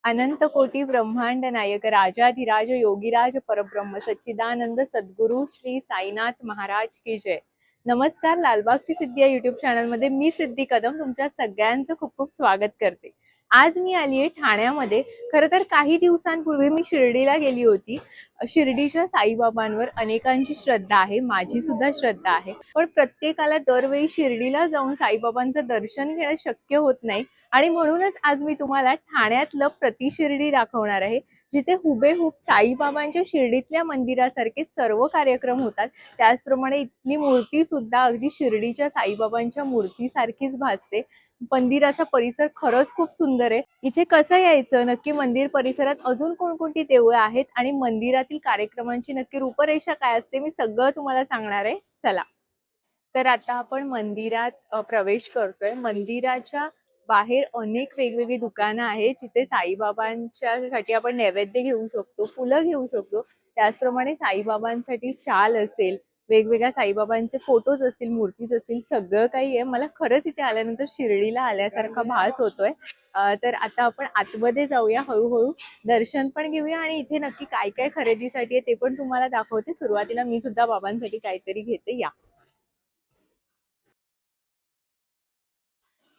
अनंत कोटी ब्रह्मांड नायक राजाधिराज योगीराज परब्रह्म सच्चिदानंद सद्गुरु श्री साईनाथ महाराज की जय। नमस्कार, लालबागची सिद्धी या युट्यूब चॅनल मध्ये मी सिद्धी कदम तुमच्या सगळ्यांचं खूप खूप स्वागत करते। आज मी आली आहे ठाण्यामध्ये। खरं तर काही दिवसांपूर्वी मी शिर्डीला गेली होती। शिर्डीच्या साईबाबांवर अनेकांची श्रद्धा आहे, माझी सुद्धा श्रद्धा आहे, पण प्रत्येकाला दरवेळी शिर्डीला जाऊन साईबाबांचं दर्शन घेणं शक्य होत नाही आणि म्हणूनच आज मी तुम्हाला ठाण्यातलं प्रतिशिर्डी दाखवणार आहे, जिथे हुबेहूब साईबाबांच्या शिर्डीतल्या मंदिरासारखे सर्व कार्यक्रम होतात। त्याचप्रमाणे इथली मूर्ती सुद्धा अगदी शिर्डीच्या साईबाबांच्या मूर्तीसारखीच भासते। मंदिराचा परिसर खरंच खूप सुंदर आहे। इथे कसं यायचं, नक्की मंदिर परिसरात अजून कोणकोणती देवळं आहेत आणि मंदिरातील कार्यक्रमांची नक्की रूपरेषा काय असते, मी सगळं तुम्हाला सांगणार आहे। चला तर आता आपण मंदिरात प्रवेश करतोय। मंदिराच्या बाहेर अनेक वेगवेगळी दुकानं आहेत, जिथे साईबाबांच्यासाठी आपण नैवेद्य घेऊ शकतो, फुलं घेऊ शकतो। त्याचप्रमाणे साईबाबांसाठी शाल असेल, वेगवेगळ्या साईबाबांचे फोटोज असतील, मूर्तीज असतील, सगळं काही आहे। मला खरंच इथे आल्यानंतर शिर्डीला आल्यासारखा भास होतोय। तर आता आपण आतमध्ये जाऊया, हळूहळू दर्शन पण घेऊया आणि इथे नक्की काय काय खरेदीसाठी आहे ते पण तुम्हाला दाखवते। सुरुवातीला मी सुद्धा बाबांसाठी काहीतरी घेते, या।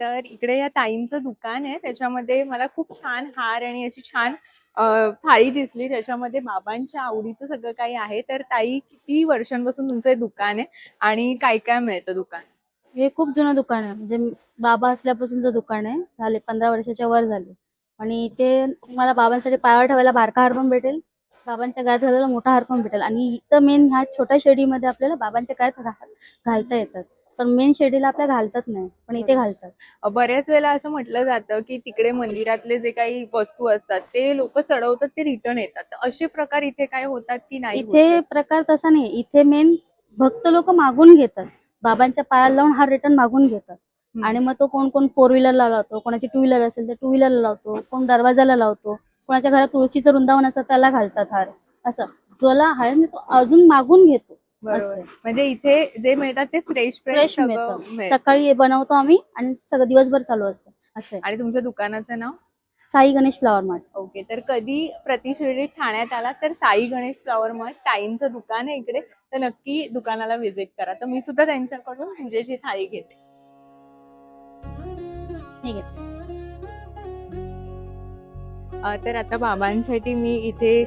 तर इकडे या ताईंचं दुकान आहे, त्याच्यामध्ये मला खूप छान हार आणि अशी छान थाळी दिसली, त्याच्यामध्ये बाबांच्या आवडीचं सगळं काही आहे। तर ताई, किती वर्षांपासून तुमचं हे दुकान आहे आणि काय काय मिळतं दुकान? हे खूप जुनं दुकान आहे, म्हणजे बाबा असल्यापासूनचं दुकान आहे। झाले 15 वर्षाच्या वर झाले। आणि इथे तुम्हाला बाबांसाठी पायावर ठेवायला बारका हार पण भेटेल, बाबांच्या गळ्यात घालायला मोठा हार पण भेटेल। आणि इथं मेन ह्या छोट्या शिर्डीमध्ये आपल्याला बाबांच्या गळ्यात घालता येतात, पण मेन शिर्डीला आपल्या घालतात नाही, पण इथे घालतात। बऱ्याच वेळेला असं म्हटलं जातं की तिकडे मंदिरातले जे काही वस्तू असतात ते लोक चढवतात, ते रिटर्न येतात, तर असे प्रकार इथे काय होतात की नाही? इथे प्रकार तसा नाही, इथे मेन भक्त लोक मागून घेतात, बाबांच्या पायाला लावून हार रिटर्न मागून घेतात। आणि मग तो कोण कोण 4 व्हीलरला लावतो, कोणाची 2 व्हीलर असेल तर 2 व्हीलरला लावतो, कोण दरवाजाला लावतो, कोणाच्या घरात तुळशीचं वृंदावन असतं त्याला घालतात हार। असं ज्याला हार तो अजून मागून घेतो। बरोबर, म्हणजे इथे जे मिळतात ते फ्रेश फ्रेश मिळतं। सकाळी बनवतो आम्ही आणि सगळं दिवसभर चालू असतं असं आहे। आणि तुमच्या दुकानाचं नाव? Sai Ganesh flower mart. Okay, तर कधी प्रतिशिर्डीत ठाण्यात आला तर साई गणेश फ्लावर मार्ट ताईंचं दुकान आहे इकडे, तर नक्की दुकानाला व्हिजिट करा। तर मी सुद्धा त्यांच्याकडून पूजेची थाळी घेते। ठीक आहे। तर आता बाबांसाठी मी इथे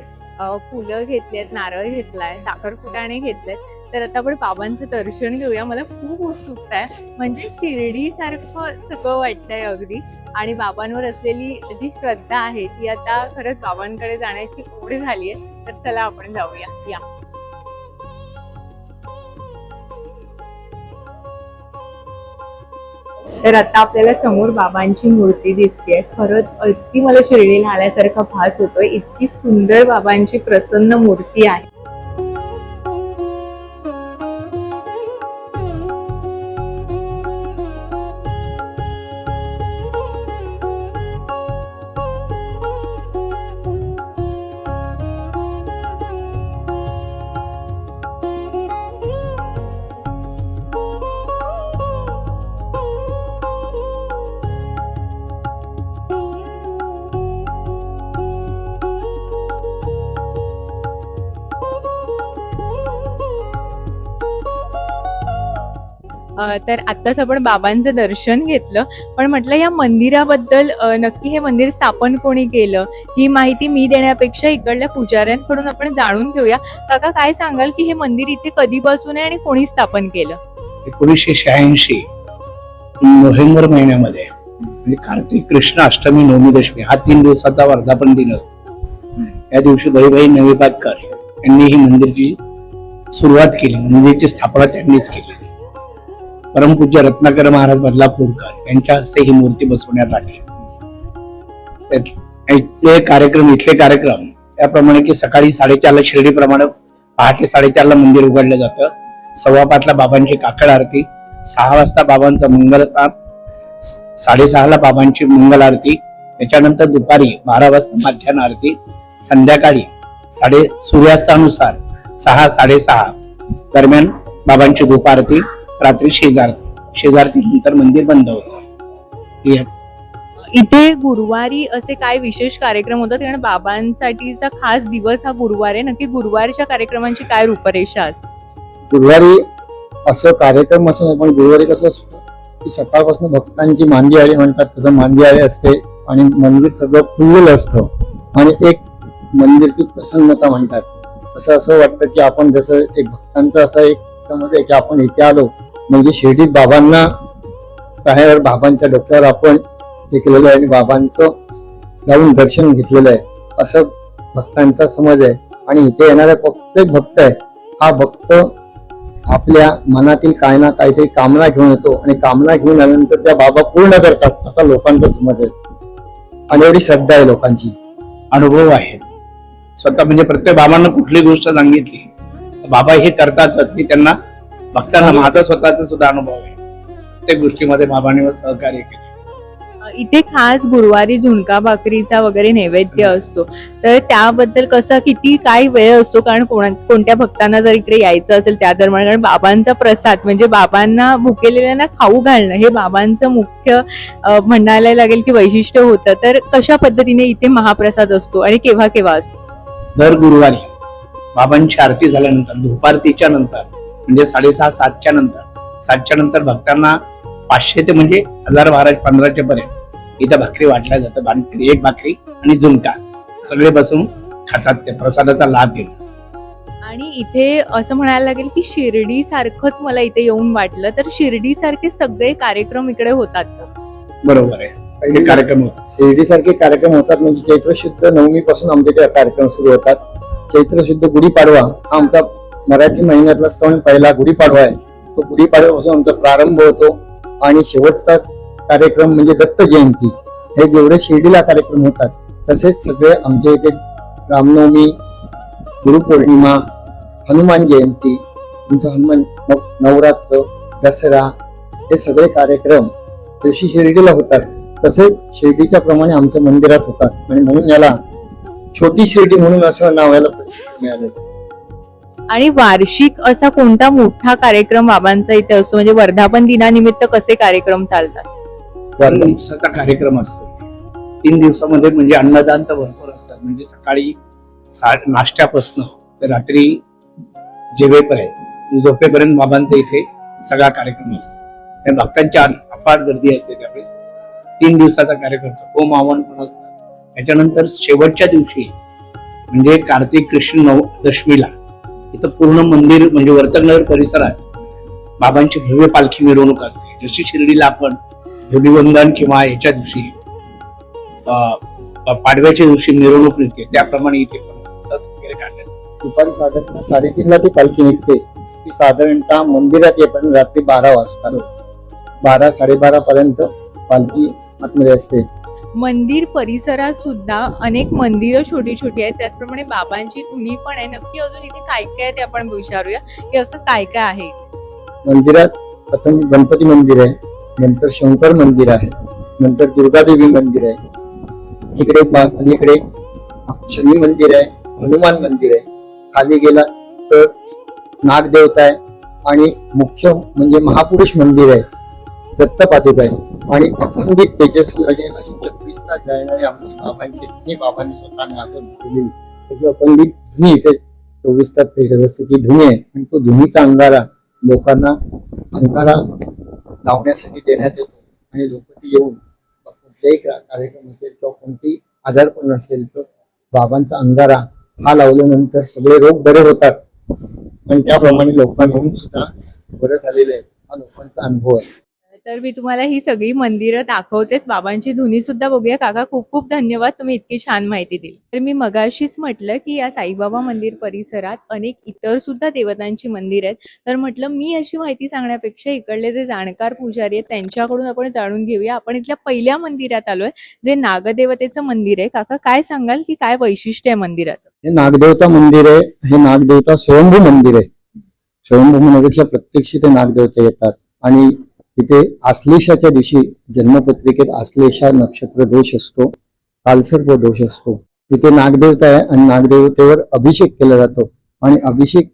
फुलं घेतलेत, नारळ घेतलाय, साखरपुडाने घेतलेत। तर आता आपण बाबांचं दर्शन घेऊया। मला खूप उत्सुकता आहे, म्हणजे शिर्डी सारखं सगळं वाटतंय अगदी। आणि बाबांवर असलेली जी श्रद्धा आहे ती आता खरंच बाबांकडे जाण्याची ओढ झाली आहे। तर चला आपण जाऊया, या। तर आता आपल्याला समोर बाबांची मूर्ती दिसते। खरंच अगदी मला शिर्डीला आल्यासारखा भास होतोय, इतकी सुंदर बाबांची प्रसन्न मूर्ती आहे। तर आत्ताच आपण बाबांचं दर्शन घेतलं, पण म्हटलं या मंदिराबद्दल नक्की हे मंदिर स्थापन कोणी केलं ही माहिती मी देण्यापेक्षा इकडल्या पुजाऱ्यांकडून आपण जाणून घेऊया। काका, काय सांगाल की हे मंदिर इथे कधीपासून आहे आणि कोणी स्थापन केलं? 1986 नोव्हेंबर महिन्यामध्ये, म्हणजे कार्तिक कृष्ण अष्टमी नवमी दशमी हा 3 दिवसाचा वर्धापन दिन असतो। या दिवशी भैभाई नवेपाटकर यांनी ही मंदिरची सुरुवात केली, मंदिरची स्थापना त्यांनीच केली। परमपूज्य रत्नाकर महाराज बदलापूरकर यांच्या हस्ते ही मूर्ती बसवण्यात आली। इथले कार्यक्रम त्याप्रमाणे की सकाळी 4:30ला शिर्डीप्रमाणे पहाटे 4:30ला मंदिर उघडलं जातं। 5:15ला बाबांची काकड आरती, 6 वाजता बाबांचं मंगलस्नान, 6:30ला बाबांची मंगल आरती, त्याच्यानंतर दुपारी 12 वाजता माध्यान्ह आरती, संध्याकाळी सूर्यास्तानुसार 6-6:30 दरम्यान बाबांची धूप आरती, रात्री शेजारती नंतर मंदिर बंद होतं। इथे गुरुवारी असे काय विशेष कार्यक्रम होतात, कारण बाबांसाठीचा खास दिवस हा गुरुवार आहे. नक्की गुरुवारच्या कार्यक्रमांची काय रूपरेषा असते? गुरुवारी असं कार्यक्रम असं नाही, पण गुरुवारी कसं असतं की सकाळपासून भक्तांची मांदी आळी म्हणतात तसं मांदी आळी असते आणि मंदिर सगळं फुललेलं असतं आणि एक मंदिरची प्रसन्नता म्हणतात. तसं असं वाटतं की आपण जसं एक भक्तांचा असा एक समज आहे की आपण इथे आलो म्हणजे शिर्डीत बाबांना बाहेर बाबांच्या डोक्यावर आपण हे केलेलं आहे आणि बाबांचं जाऊन दर्शन घेतलेलं आहे असं भक्तांचा समज आहे. आणि इथे येणारा प्रत्येक भक्त आहे हा भक्त आपल्या मनातील काय ना काहीतरी कामना घेऊन येतो आणि कामना घेऊन आल्यानंतर त्या बाबा पूर्ण करतात असा लोकांचा समज आहे आणि एवढी श्रद्धा आहे लोकांची. अनुभव आहेत स्वतः, म्हणजे प्रत्येक बाबांना कुठली गोष्ट सांगितली तर बाबा हे करतातच, हे त्यांना भक्तांना माझा स्वतःचा सुद्धा अनुभव आहे. प्रत्येक गोष्टीमध्ये बाबांनी सहकार्य केले. इथे खास गुरुवारी झुणका भाकरीचा वगैरे नैवेद्य असतो, तर त्याबद्दल कसं किती काय वेळ असतो, कारण कोणत्या भक्तांना जर इकडे यायचं असेल त्या दरम्यान, कारण बाबांचा प्रसाद म्हणजे बाबांना भुकेलेल्यांना खाऊ घालणं हे बाबांचं मुख्य म्हणायला लागेल की वैशिष्ट्य होतं. तर कशा पद्धतीने इथे महाप्रसाद असतो आणि केव्हा केव्हा असतो? दर गुरुवारी बाबांची आरती झाल्यानंतर धूपारतीच्या नंतर म्हणजे 6:30-7च्या नंतर 7च्या नंतर भक्तांना 500 ते म्हणजे 1000 महाराज 1500 पर्यंत इथं भाकरी वाटल्या जातं. भाकरी, एक भाकरी आणि झुणका सगळे बसून खातात, ते प्रसादाचा लाभ घेतात. आणि इथे असं म्हणायला लागेल की शिर्डी सारखंच मला इथे येऊन वाटलं, तर शिर्डी सारखे सगळे कार्यक्रम इकडे होतात का? बरोबर आहे, हे कार्यक्रम होतात. शिर्डी सारखे कार्यक्रम होतात म्हणजे चैत्र शुद्ध नवमी पासून आमच्याकडे कार्यक्रम सुरू होतात. चैत्र शुद्ध गुढीपाडवा हा आमचा मराठी महिन्यातला सण पहिला गुढीपाडवा आहे. तो गुढीपाडव्यापासून आमचा प्रारंभ होतो आणि शेवटचा कार्यक्रम म्हणजे दत्त जयंती. हे जेवढे शिर्डीला कार्यक्रम होतात तसेच सगळे आमच्या इथे रामनवमी, गुरुपौर्णिमा, हनुमान जयंती, हनुमान नवरात्र, दसरा हे सगळे कार्यक्रम जशी शिर्डीला होतात तसेच शिर्डीच्या प्रमाणे आमच्या मंदिरात होतात आणि म्हणून याला छोटी शिर्डी म्हणून असं नाव याला प्रसिद्धी मिळालेलं आहे. आणि वार्षिक असा कोणता मोठा कार्यक्रम बाबांचा इथे असतो, म्हणजे वर्धापन दिनानिमित्त कसे कार्यक्रम चालतात? 3 दिवसाचा कार्यक्रम असतो. 3 दिवसामध्ये म्हणजे अन्नदान तर भरपूर असतात, म्हणजे सकाळी नाश्त्यापासून तर रात्री जेवेपर्यंत झोपेपर्यंत बाबांचा इथे सगळा कार्यक्रम असतो. आणि भक्तांची अफाट गर्दी असते त्यावेळेस. 3 दिवसाचा कार्यक्रम असतो. होम हवन पण असतात. त्याच्यानंतर शेवटच्या दिवशी म्हणजे कार्तिक कृष्ण दशमीला इथं पूर्ण मंदिर म्हणजे वर्तकनगर परिसरात बाबांची भव्य पालखी मिरवणूक असते. जशी शिर्डीला आपण धुलीवंदन किंवा याच्या दिवशी पाडव्याच्या दिवशी मिरवणूक निघते त्याप्रमाणे इथे वगैरे काढण्यात. दुपारी साधारण 3:30ला ती पालखी निघते. ती साधारणतः मंदिरात येईपर्यंत रात्री 12 वाजता 12-12:30 पर्यंत पालखी आतमध्ये असते. मंदिर परिसरात सुद्धा अनेक मंदिरं छोटी छोटी आहेत, त्याचप्रमाणे बाबांची धुनी पण आहे. नक्की अजून इथे काय काय आहे ते आपण विचारूया की असं काय काय आहे. मंदिरात प्रथम गणपती मंदिर आहे, नंतर शंकर मंदिर आहे, नंतर दुर्गादेवी मंदिर आहे, इकडे शनी मंदिर आहे, हनुमान मंदिर आहे, खाली गेला तर नागदेवता आहे आणि मुख्य म्हणजे महापुरुष मंदिर आहे, दत्तपादुका आहे आणि अखंडित तेजस्वी आणि अशी 24 तास जाणारी आमची बाबांची धुनी बाबांनी स्वतः नागून ठेवलेली त्याची अखंडित धुनी इथे 24 तास पेटत असते. ती धुनी आहे आणि तो धुनीचा अंगारा लोकांना अंगारा लावण्यासाठी देण्यात येतो आणि लोक ती येऊन कुठलाही कार्यक्रम असेल किंवा कोणती आजारपण असेल तर बाबांचा अंगारा हा लावल्यानंतर सगळे रोग बरे होतात आणि त्याप्रमाणे लोकांकडून सुद्धा बरे झालेले आहेत. हा लोकांचा अनुभव आहे. तर मी तुम्हाला ही सगळी मंदिरं दाखवतेच, बाबांची धुनी सुद्धा बघूया. काका खूप खूप धन्यवाद, तुम्ही इतकी छान माहिती दिली. तर मी मगाशीच म्हटलं की या साईबाबा मंदिर परिसरात अनेक इतर सुद्धा देवतांची मंदिर आहेत. तर म्हटलं मी अशी माहिती सांगण्यापेक्षा इकडले जे जाणकार पुजारी आहेत त्यांच्याकडून आपण जाणून घेऊया. आपण इथल्या पहिल्या मंदिरात आलोय, जे नागदेवतेचं मंदिर आहे. काका काय सांगाल की काय वैशिष्ट्य आहे मंदिराचं? हे नागदेवता मंदिर आहे. हे नागदेवता स्वयंभू मंदिर आहे. स्वयंभू म्हणण्यापेक्षा प्रत्यक्ष ते नागदेवता येतात आणि तिथे आश्लेषाच्या दिवशी जन्मपत्रिकेत आश्लेषा नक्षत्र दोष असतो, कालसर्प दोष असतो. तिथे नागदेवता आहे आणि नागदेवतेवर अभिषेक केला जातो आणि अभिषेक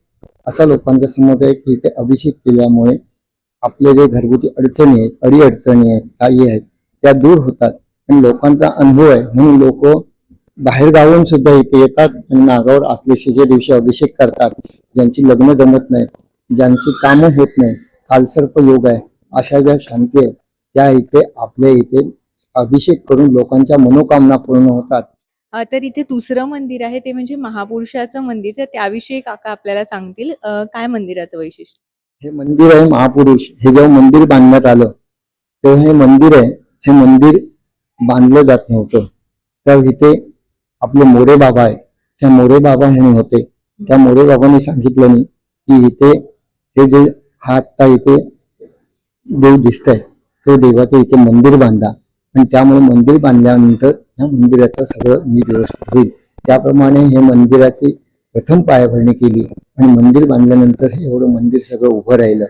असा लोकांचा समज आहे की इथे अभिषेक केल्यामुळे आपले जे घरगुती अडचणी आहेत, अडीअडचणी आहेत, काही आहेत त्या दूर होतात आणि लोकांचा अनुभव आहे म्हणून लोक बाहेर गावून सुद्धा इथे येतात आणि नागावर आश्लेषेच्या दिवशी अभिषेक करतात. ज्यांची लग्न जमत नाहीत, ज्यांची कामं होत नाहीत, कालसर्प योग आहे, अशा ज्या शांती आहेत त्या इथे आपल्या इथे अभिषेक करून लोकांच्या मनोकामना पूर्ण होतात. तर इथे दुसरं मंदिर आहे ते म्हणजे महापुरुषाचं मंदिर. तर त्याविषयी काका आपल्याला सांगतील. काय मंदिराचं वैशिष्ट्य? हे मंदिर आहे महापुरुष. हे जेव्हा मंदिर बांधण्यात आलं तेव्हा हे मंदिर आहे, हे मंदिर बांधलं जात नव्हतं. तर इथे आपले मोरे बाबा आहेत, त्या मोरे बाबा म्हणून होते. त्या मोरे बाबांनी सांगितलं नाही की इथे हे जे हा आत्ता इथे देव दिसतंय तो देवाचं इथे मंदिर बांधा. आणि त्यामुळे मंदिर बांधल्यानंतर या मंदिराचं सगळं नीट व्यवस्थित होईल. त्याप्रमाणे हे मंदिराची प्रथम पायाभरणी केली आणि मंदिर बांधल्यानंतर हे एवढं मंदिर सगळं उभं राहिलं.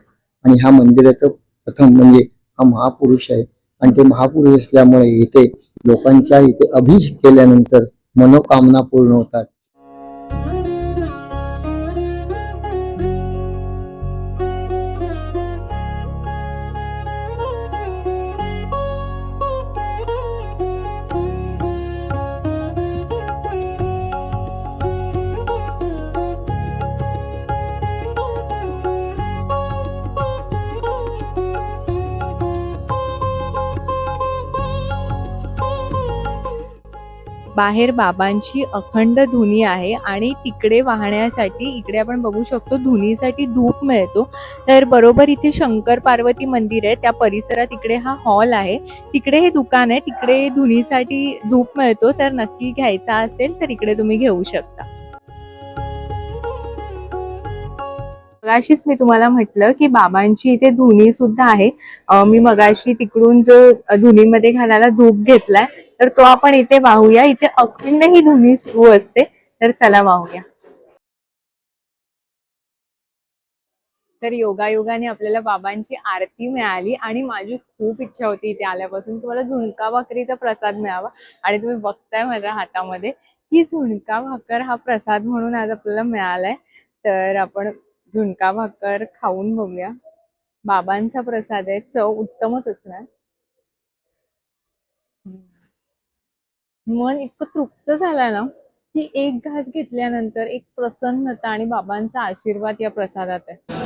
आणि ह्या मंदिराचं प्रथम म्हणजे हा महापुरुष आहे. आणि ते महापुरुष असल्यामुळे इथे लोकांच्या इथे अभिषेक केल्यानंतर मनोकामना पूर्ण होतात. बाहेर बाबांची अखंड धुनी आहे आणि तिकडे वाहण्यासाठी इकडे आपण बघू शकतो धुनीसाठी धूप मिळतो. तर बरोबर इथे शंकर पार्वती मंदिर आहे त्या परिसरात इकडे हा हॉल आहे. तिकडे हे दुकान आहे, तिकडे धुनीसाठी धूप मिळतो. तर नक्की घ्यायचा असेल तर इकडे तुम्ही घेऊ शकता. मगाशीच मी तुम्हाला म्हटलं की बाबांची इथे धुनी सुद्धा आहे. मी मगाशी तिकडून जो धुनीमध्ये घालायला धूप घेतलाय तर तो आपण इथे वाहूया. इथे अखंड ही धुनी सुरू असते. तर चला वाहूया. तर योगायोगाने आपल्याला बाबांची आरती मिळाली आणि माझी खूप इच्छा होती इथे आल्यापासून तुम्हाला झुणका भाकरीचा प्रसाद मिळावा. आणि तुम्ही बघताय माझ्या हातामध्ये की झुणका भाकर हा प्रसाद म्हणून आज आपल्याला मिळालाय. तर आपण झुणका भाकर खाऊन बघूया. बाबांचा प्रसाद आहे, चव उत्तमच असणार. मन इतकं तृप्त झालं ना की एक घास घेतल्यानंतर एक प्रसन्नता आणि बाबांचा आशीर्वाद या प्रसादात आहे.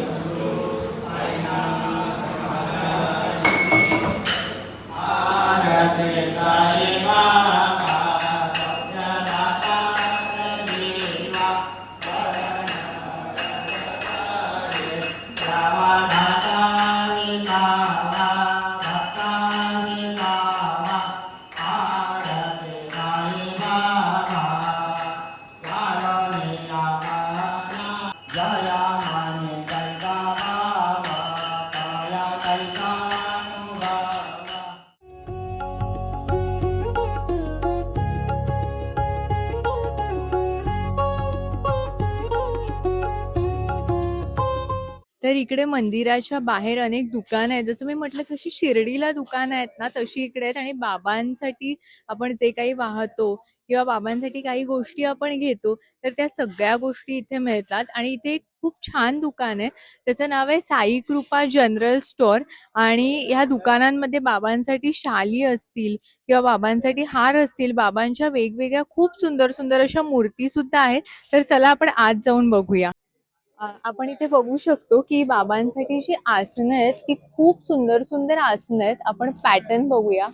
तर इकडे मंदिराच्या बाहेर अनेक दुकानं आहेत. जसं मी म्हटलं तशी शिर्डीला दुकानं आहेत ना तशी इकडे आहेत. आणि बाबांसाठी आपण जे काही वाहतो किंवा बाबांसाठी काही गोष्टी आपण घेतो तर त्या सगळ्या गोष्टी इथे मिळतात. आणि इथे एक खूप छान दुकान आहे, त्याचं नाव आहे साई कृपा जनरल स्टोअर. आणि ह्या दुकानांमध्ये बाबांसाठी शाली असतील किंवा बाबांसाठी हार असतील, बाबांच्या वेगवेगळ्या खूप सुंदर सुंदर अशा मूर्ती सुद्धा आहेत. तर चला आपण आत जाऊन बघूया. आपण इथे बघू शकतो की बाबांसाठी जी आसनं आहेत ती खूप सुंदर सुंदर आसनं आहेत. आपण पॅटर्न बघूया.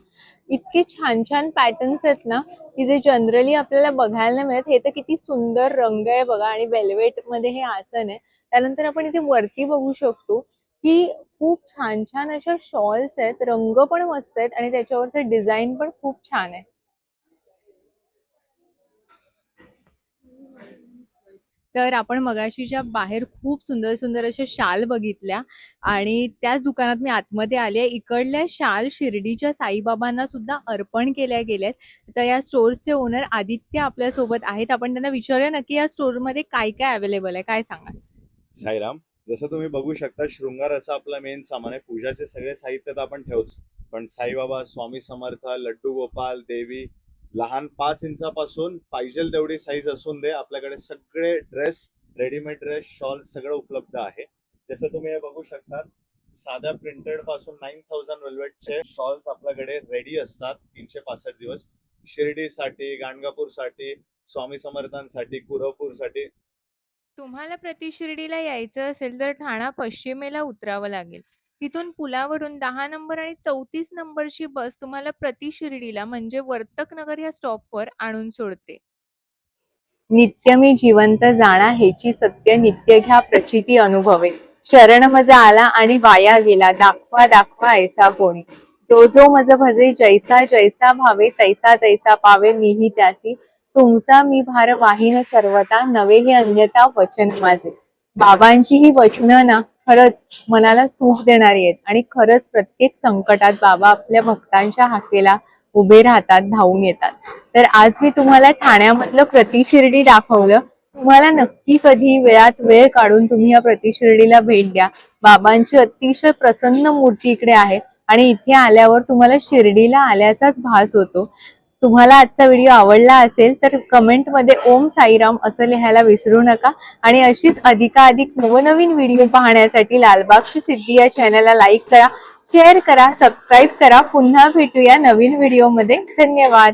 इतके छान छान पॅटर्न्स आहेत ना की जे जनरली आपल्याला बघायला नाही मिळत. हे तर किती सुंदर रंग आहे बघा आणि वेल्वेट मध्ये हे आसन आहे. त्यानंतर आपण इथे वरती बघू शकतो की खूप छान छान अशा शॉल्स आहेत, रंग पण मस्त आहेत आणि त्याच्यावरचं डिझाईन पण खूप छान आहे. तर आपण मगाशीच्या बाहेर खूप सुंदर सुंदर अशा शाल बघितल्या आणि त्याच दुकानात मी आतमध्ये आले. इकडल्या शाल शिर्डीच्या साईबाबांना सुद्धा अर्पण केल्या गेल्यात. तर या स्टोअर्सचे ओनर आदित्य आपल्या सोबत आहेत. आपण त्यांना विचारूया नक्की या स्टोअरमध्ये काय काय अवेलेबल आहे, काय सांगा. साईराम. जसं तुम्ही बघू शकता शृंगाराचं आपलं मेन सामान आहे. पूजाचे सगळे साहित्य तर आपण ठेवूच, पण साईबाबा, स्वामी समर्थ, लड्डू गोपाल, देवी, लहान 5 इंचापासून पाहिजे तेवढी साईज असून दे आपल्याकडे सगळे ड्रेस, रेडीमेड ड्रेस, शॉल सगळं उपलब्ध आहे. जसं तुम्ही हे बघू शकता साध्या प्रिंटेड पासून 9000 वेल्वेटचे शॉल्स आपल्याकडे रेडी असतात 365 दिवस. शिर्डीसाठी, गाणगापूरसाठी, स्वामी समर्थांसाठी, कुरवपूरसाठी. तुम्हाला प्रति शिर्डीला यायचं असेल तर ठाणा पश्चिमेला उतरावं लागेल. तिथून पुलावरून 10 नंबर आणि 34 नंबरची बस तुम्हाला प्रति शिर्डीला म्हणजे वर्तक नगर या स्टॉपवर आणून सोडते. नित्य मी जिवंत जाणा हेची सत्य नित्य घ्या प्रचिती अनुभवे. शरण मज आला आणि वाया गेला दाखवा दाखवा ऐसा कोणी. जो जो मज भजे जैसा जैसा भावे तैसा तैसा पावे मीही त्याची. तुमचा मी भार वाहीन सर्वता नवे हे अन्यथा वचन माझे. बाबांची ही वचनं ना खरंच मनाला सूख देणारी आहेत आणि खरंच प्रत्येक संकटात बाबा आपल्या भक्तांच्या हाकेला उभे राहतात, धावून येतात. तर आज मी तुम्हाला ठाण्यामधलं प्रति शिर्डी दाखवलं. तुम्हाला नक्की कधी वेळात वेळ काढून तुम्ही या प्रति शिर्डीला भेट द्या. बाबांची अतिशय प्रसन्न मूर्ती इकडे आहे आणि इथे आल्यावर तुम्हाला शिर्डीला आल्याचाच भास होतो. तुम्हाला आजचा व्हिडिओ आवडला असेल तर कमेंटमध्ये ओम साईराम असं लिहायला विसरू नका आणि अशीच अधिकाधिक नवनवीन व्हिडिओ पाहण्यासाठी लालबागची सिद्धी या चॅनलला लाईक करा, शेअर करा, सबस्क्राईब करा. पुन्हा भेटूया नवीन व्हिडिओमध्ये. धन्यवाद.